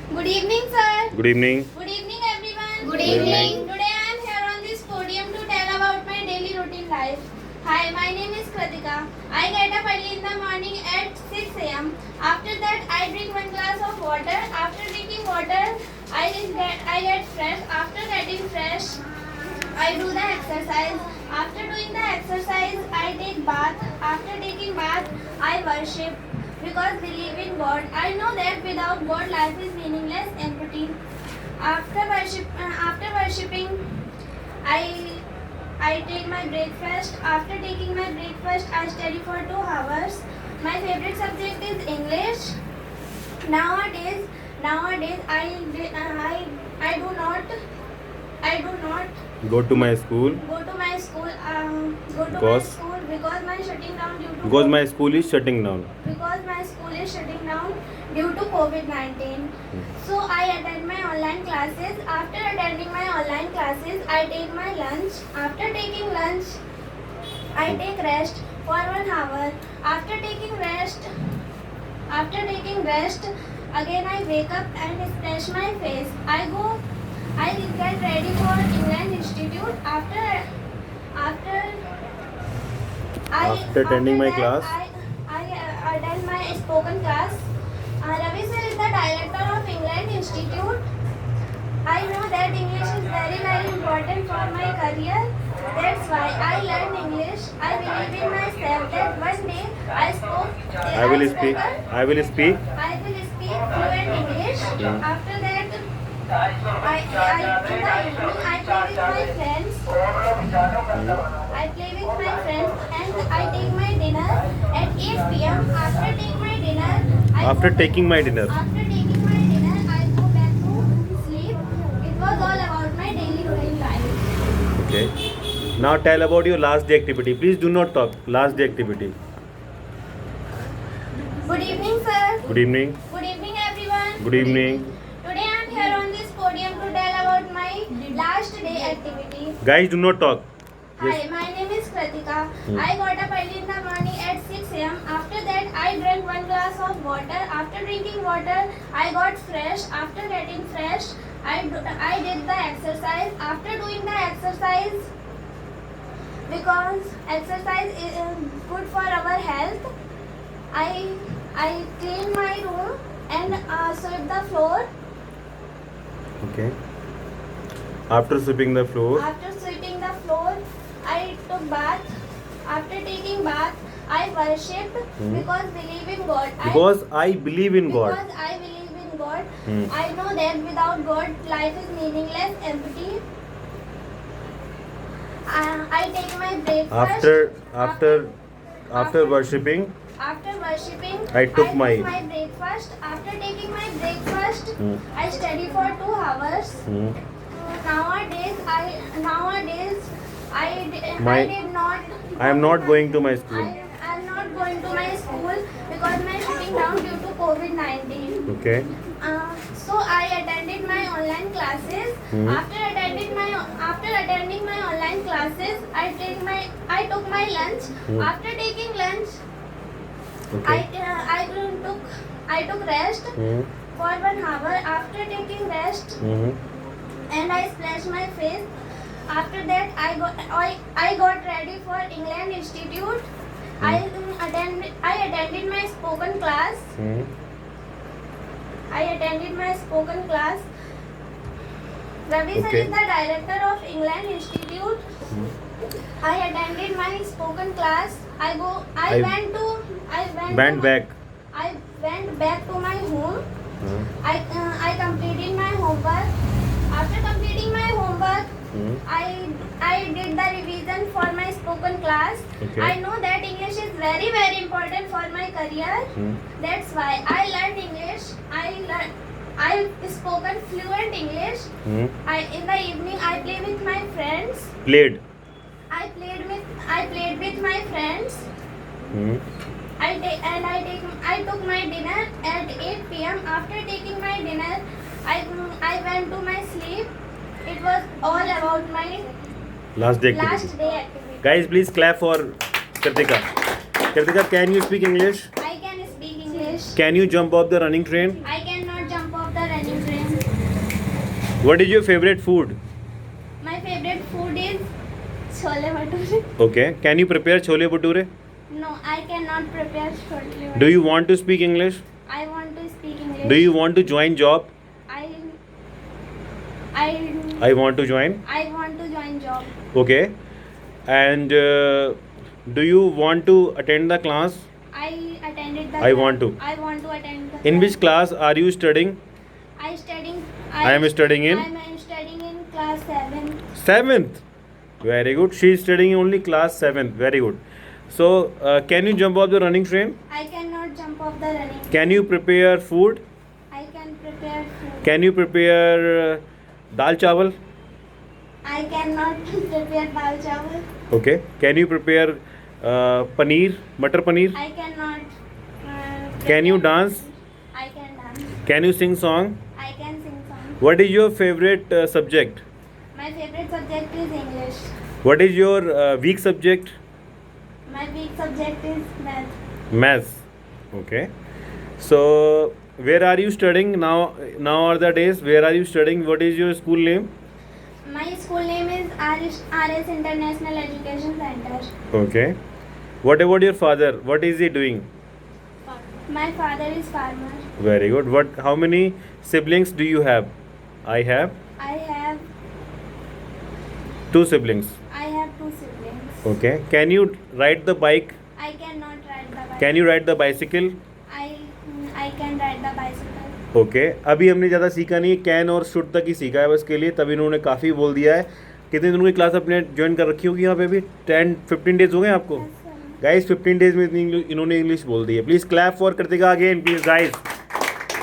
Good evening, sir. Good evening. Good evening, everyone. Good evening. Today I am here on this podium to tell about my daily routine life. Hi, my name is Kritika. I get up early in the morning at 6 a.m. After that, I drink one glass of water. After drinking water, I get fresh. After getting fresh, I do the exercise. After doing the exercise, I take bath. After taking bath, I worship because believe in God. I know that without God, life is meaningless, empty. After worshiping, I take my breakfast. After taking my breakfast, I study for 2 hours. My favorite subject is English. Nowadays, I do not Go to my school go to my school. Because? Because my shutting down due to because my school is shutting down. because my school is shutting down due to COVID-19. So I attend my online classes. After attending my online classes, I take my lunch. After taking lunch, I take rest for 1 hour. After taking rest, again I wake up and splash my face. I get ready for England Institute. After attending my that, class? I attend my spoken class. Ravi sir is the director of England Institute. I know that English is very, very important for my career. That's why I learn English. I believe in myself that one day I will speak fluent English. After that, in the evening I play with my friends. And I take my dinner at 8 p.m. After taking my dinner, After taking my dinner. I go back to sleep. It was all about my daily routine life. Okay. Now tell about your last day activity. Please do not talk. Last day activity. Good evening, sir. Good evening. Good evening, everyone. Good evening. Today I am here on this podium to tell about my last day activity. Guys, do not talk. Hi, my name is Kritika. I got up early in the morning at 6 a.m. After that, I drank one glass of water. After drinking water, I got fresh. After getting fresh, I did the exercise. After doing the exercise, because exercise is good for our health, I cleaned my room and swept the floor. Okay. After sweeping the floor. After sweeping the floor, I took bath. After taking bath, I worshipped because believe in God. Because I believe in God. Because I believe in God. I know that without God, life is meaningless, empty. I take my breakfast. After worshipping, I took my breakfast. After taking my breakfast, I study for 2 hours. Nowadays, I am not going to my school. I am not going to my school because my shutting down due to COVID-19. Okay. So I attended my online classes. After attending my online classes, I took my lunch. After taking lunch, Okay. I took rest for 1 hour. After taking rest, and I splashed my face. After that, I got ready for England Institute. I attended my spoken class. Ravi sir Okay. is the director of England Institute. I attended my spoken class. I Went back. I went back to my home. I completed my homework. After completing my homework, I did the revision for my spoken class. Okay. I know that English is very, very important for my career. That's why I learned English. I spoken fluent English. In the evening I play with my friends. Played. I played with my friends. I took my dinner at 8 p.m. After taking my dinner, I went to my sleep. It was all about my Last day activity. last day activity. Guys, please clap for Kritika. Kritika, can you speak English? I can speak English. Can you jump off the running train? I cannot jump off the running What is your favorite food? My favorite food is chole bhature. Okay. Can you prepare chole bhature? No, I cannot prepare chole bhature. Do you want to speak English? I want to speak English. Do you want to join job? I want to join. I want to join job. Okay. And do you want to attend the class? I attended the I want to. I want to attend the In which class are you studying? I studying I am studying in I am studying in class 7. 7th. Very good. She is studying only class 7th. Very good. So, can you jump off the running train? I cannot jump off the running. Can you prepare food? I can prepare food. Can you prepare dal chawal? I cannot prepare dal chawal. Okay. Can you prepare paneer, matar paneer? I cannot. Can you prepare- dance? I can dance. Can you sing song? I can sing song. What is your favorite subject? My favorite subject is English. What is your weak subject? My weak subject is math. Maths. Okay. So, where are you studying now? Now are the days. Where are you studying? What is your school name? My school name is RS International Education Center. Okay. What about your father? What is he doing? My father is farmer. Very good. What? How many siblings do you have? I have I have 2 siblings. 2 siblings. Okay. Can you ride the bike? I cannot ride the bike. Can you ride the bicycle? I can ride the bicycle. Okay अभी हमने ज़्यादा सीखा नहीं है, can और should तक ही सीखा है बस के लिए, तभी इन्होंने काफ़ी बोल दिया है। कितने दिनों की क्लास अपने ज्वाइन कर रखी होगी यहाँ पे भी? 10-15 डेज हो गए आपको? Yes, sir. गाइस 15 डेज में इन्होंने इंग्लिश बोल दी है। Please clap for Kritika again please guys.